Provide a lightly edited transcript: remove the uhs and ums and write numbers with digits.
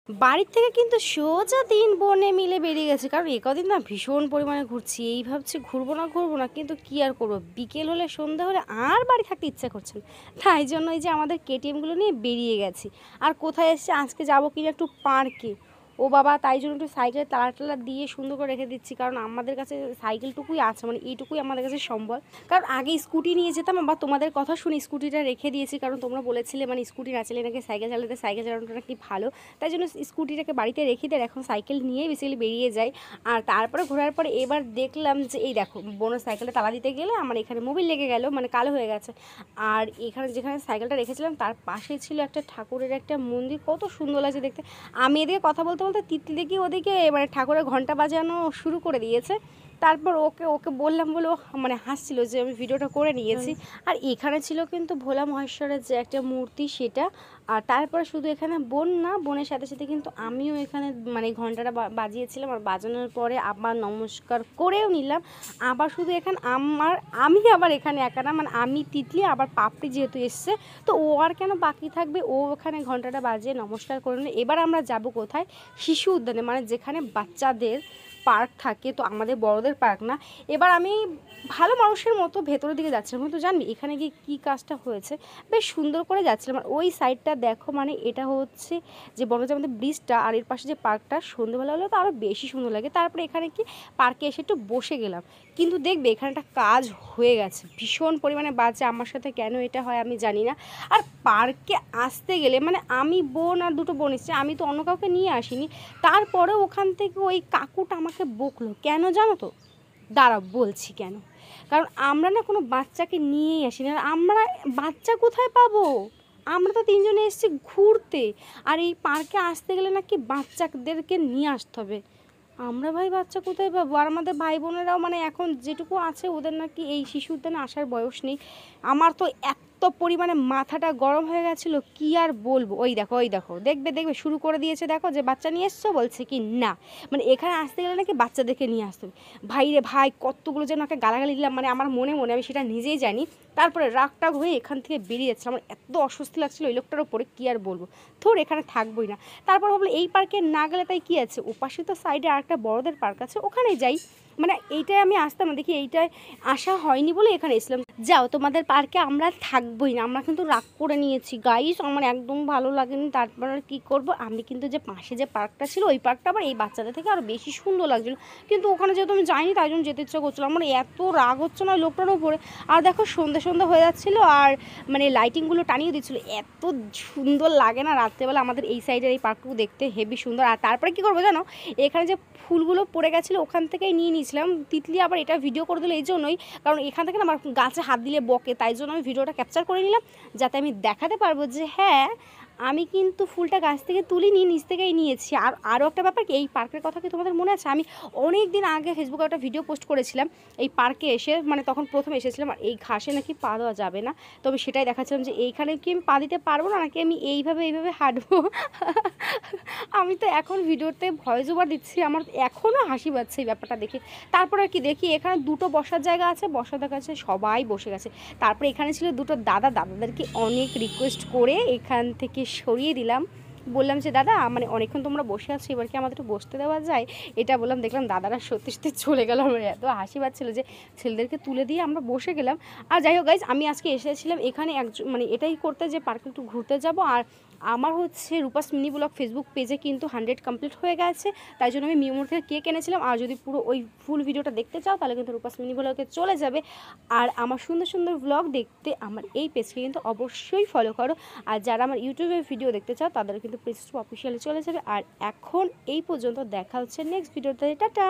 বাড়ির থেকে কিন্তু সোজা ৩ বোনে মিলে বেরিয়ে গেছে, কারণ কদিন না ভীষণ পরিমাণে ঘুরছি। এই ভাবছি ঘুরবো না, কিন্তু কী আর করবো, বিকেল হলে সন্ধ্যা হলে আর বাড়ি থাকতে ইচ্ছা করছে না। তাই জন্য এই যে আমাদের কেটিএমগুলো নিয়ে বেরিয়ে গেছি। আর কোথায় এসছে, আজকে যাবো কিনা একটু পার্কে। ও বাবা, তাই জন্য একটু সাইকেলে তালা দিয়ে সুন্দর করে রেখে দিচ্ছি, কারণ আমাদের কাছে সাইকেলটুকুই আছে, মানে এইটুকুই আমাদের কাছে সম্বল। কারণ আগে স্কুটি নিয়ে যেতাম, বা তোমাদের কথা শুনে স্কুটিটা রেখে দিয়েছি, কারণ তোমরা বলেছিলে মানে স্কুটি না চালিয়ে নাকি সাইকেল চালাতে, সাইকেল চালানোটা নাকি ভালো। তাই জন্য স্কুটিটাকে বাড়িতে রেখে দিয়ে এখন সাইকেল নিয়েই বেসিক্যালি বেরিয়ে যাই। আর তারপরে ঘোরার পরে এবার দেখলাম যে এই দেখো, বোনের সাইকেলে তালা দিতে গেলে আমার এখানে মোবিল লেগে গেল, মানে কালো হয়ে গেছে। আর এখানে যেখানে সাইকেলটা রেখেছিলাম তার পাশে ছিল একটা ঠাকুরের একটা মন্দির, কত সুন্দর লাগছে দেখতে। আমি এদিকে কথা বলতে বলতে তিতলি দেখি ওদিকে মানে ঠাকুরের ঘন্টা বাজানো শুরু করে দিয়েছে। তারপর ওকে বললাম বলে ও মানে হাসছিল যে আমি ভিডিওটা করে নিয়েছি। আর এখানে ছিল কিন্তু ভোলা মহেশ্বরের যে একটা মূর্তি, সেটা। আর তারপরে শুধু এখানে বোনের সাথে সাথে কিন্তু আমিও এখানে মানে ঘন্টাটা বাজিয়েছিলাম। আর বাজানোর পরে আবার নমস্কার করেও নিলাম। আবার শুধু এখানে আমি আবার এখানে একা না, মানে আমি তিতলি আবার পাপড়ি যেহেতু এসছে, তো ও আর কেন বাকি থাকবে, ও ওখানে ঘন্টাটা বাজিয়ে নমস্কার করে নিল। এবার আমরা যাব কোথায়, শিশু উদ্যানে, মানে যেখানে বাচ্চাদের পার্ক থাকে, তো আমাদের বড়দের পার্ক না। এবার আমি ভালো মানুষের মতো ভেতরের দিকে যাচ্ছিলাম, কিন্তু জানবি এখানে গিয়ে কী কাজটা হয়েছে, বেশ সুন্দর করে যাচ্ছিলাম। আর ওই সাইডটা দেখো, মানে এটা হচ্ছে যে বনজ আমাদের ব্রিজটা, আর এর পাশে যে পার্কটা, সন্ধ্যেবেলা হলে তো আরও বেশি সুন্দর লাগে। তারপরে এখানে কি পার্কে এসে একটু বসে গেলাম, কিন্তু দেখবে এখানে একটা কাজ হয়ে গেছে, ভীষণ পরিমাণে বাজে। আমার সাথে কেন এটা হয় আমি জানি না। আর পার্কে আসতে গেলে মানে আমি বোন আর দুটো বোন এসছে, আমি তো অন্য কাউকে নিয়ে আসিনি। তারপরে ওখান থেকে ওই কাকুটা আমাকে বকলো, কেন জানো তো? দাঁড়াও বলছি কেন। কারণ আমরা না কোনো বাচ্চাকে নিয়েই আসি না। আমরা বাচ্চা কোথায় পাবো? আমরা তো 3 জনে এসেছি ঘুরতে, আর এই পার্কে আসতে গেলে নাকি বাচ্চাদেরকে নিয়ে আসতে হবে। আমরা ভাই বাচ্চা কোথায় পাবো? আর আমাদের ভাই বোনেরাও মানে এখন যেটুকু আছে ওদের নাকি এই শিশু উদ্যানে আসার বয়স নেই। আমার তো এত পরিমাণে মাথাটা গরম হয়ে গেছিলো, কি আর বলবো। ওই দেখো দেখবে শুরু করে দিয়েছে, দেখো যে বাচ্চা নিয়ে এসছো, বলছে কি না মানে এখানে আসতে গেলে নাকি বাচ্চাদেরকে নিয়ে আসতে হবে। ভাই রে ভাই, কতগুলো যেন একটা গালাগালি দিলাম, মানে আমার মনে আমি সেটা নিজেই জানি। তারপরে রাগটাগ হয়ে এখান থেকে বেরিয়ে যাচ্ছে। আমার এত অস্বস্তি লাগছিলো ওই লোকটার ওপরে, কী আর বলবো। ধর এখানে থাকবোই না। তারপর ভাবলো এই পার্কে না গেলে তাই কী আছে, ওপাশে তো সাইডে আরেকটা বড়দের পার্ক আছে, ওখানেই যাই। মানে এইটাই আমি আসতাম না, দেখি এইটায় আসা হয়নি বলে এখানে এসলাম। যাও, তোমাদের পার্কে আমরা থাকবোই না। আমরা কিন্তু রাগ করে নিয়েছি গাইস, আমার একদম ভালো লাগেনি। তারপর আর কী করবো, আমি কিন্তু যে পাশে যে পার্কটা ছিল ওই পার্কটা আবার এই বাচ্চাদের থেকে আরও বেশি সুন্দর লাগছিলো, কিন্তু ওখানে যেহেতু আমি যাইনি তাই জন্য যেতে ইচ্ছা করছিলো। আমার এত রাগ হচ্ছে না লোকটার ওপরে। আর দেখো সন্ধ্যা হয়ে যাচ্ছিলো, আর মানে লাইটিংগুলো টানিয়ে দিচ্ছিলো, এত সুন্দর লাগে না রাত্রেবেলা আমাদের এই সাইডের এই পার্কটুকু দেখতে, হেভি সুন্দর। আর তারপরে কী করবো জানো, এখানে যে ফুলগুলো পড়ে গেছিলো ওখান থেকেই নিয়ে নিয়েছিলাম। তিতলি আবার এটা ভিডিও করে দিল এই জন্যই, কারণ এখান থেকে না আমার গাছে হাত দিলে বকে, তাই জন্য আমি ভিডিওটা ক্যাপচার করে নিলাম, যাতে আমি দেখাতে পারবো যে হ্যাঁ আমি কিন্তু ফুলটা গাছ থেকে তুলিনি, নিচ থেকেই নিয়েছি। আর আরও একটা ব্যাপার কি, এই পার্কের কথা কি তোমাদের মনে আছে, আমি অনেক দিন আগে ফেসবুকে একটা ভিডিও পোস্ট করেছিলাম এই পার্কে এসে, মানে তখন প্রথম এসেছিলাম। আর এই ঘাসে নাকি পা দেওয়া যাবে না, তবে সেটাই দেখাচ্ছিলাম যে এইখানে কি আমি পা দিতে পারবো না, নাকি আমি এইভাবে হাঁটবো। আমি তো এখন ভিডিওতে ভয়েস ওভার দিচ্ছি, আমার এখনও হাসি পাচ্ছে এই ব্যাপারটা দেখে। তারপরে কি দেখি এখানে দুটো বসার জায়গা আছে, বসার কাছে সবাই বসে গেছে। তারপরে এখানে ছিল দুটো দাদাদেরকে অনেক রিকোয়েস্ট করে এখান থেকে সরিয়ে দিলাম। বললাম যে দাদা মানে অনেকক্ষণ তোমরা বসে আছো, এবার কি আমাদের একটু বসতে দেওয়া যায়, এটা বললাম। দেখলাম দাদারা সত্যি চলে গেল। আমার এত হাসি পাচ্ছিলো যে ছেলেদেরকে তুলে দিয়ে আমরা বসে গেলাম। আর যাই হোক গাইজ, আমি আজকে এসেছিলাম এখানে মানে এটাই করতে যে পার্কে একটু ঘুরতে যাব। আর আমার হচ্ছে রূপাস মিনি ব্লগ ফেসবুক পেজে কিন্তু 100 কমপ্লিট হয়ে গেছে, তাই জন্য আমি মিউমোর থেকে কেক এনেছিলাম। আর যদি পুরো ওই ফুল ভিডিওটা দেখতে চাও তাহলে কিন্তু রূপাস মিনি ব্লগে চলে যাবে। আর আমার সুন্দর ব্লগ দেখতে আমার এই পেজকে কিন্তু অবশ্যই ফলো করো। আর যারা আমার ইউটিউবে ভিডিও দেখতে চাও তাদের কিন্তু পেজ অফিসিয়ালি চলে যাবে। আর এখন এই পর্যন্ত, দেখা হচ্ছে নেক্সট ভিডিওতে, টাটা।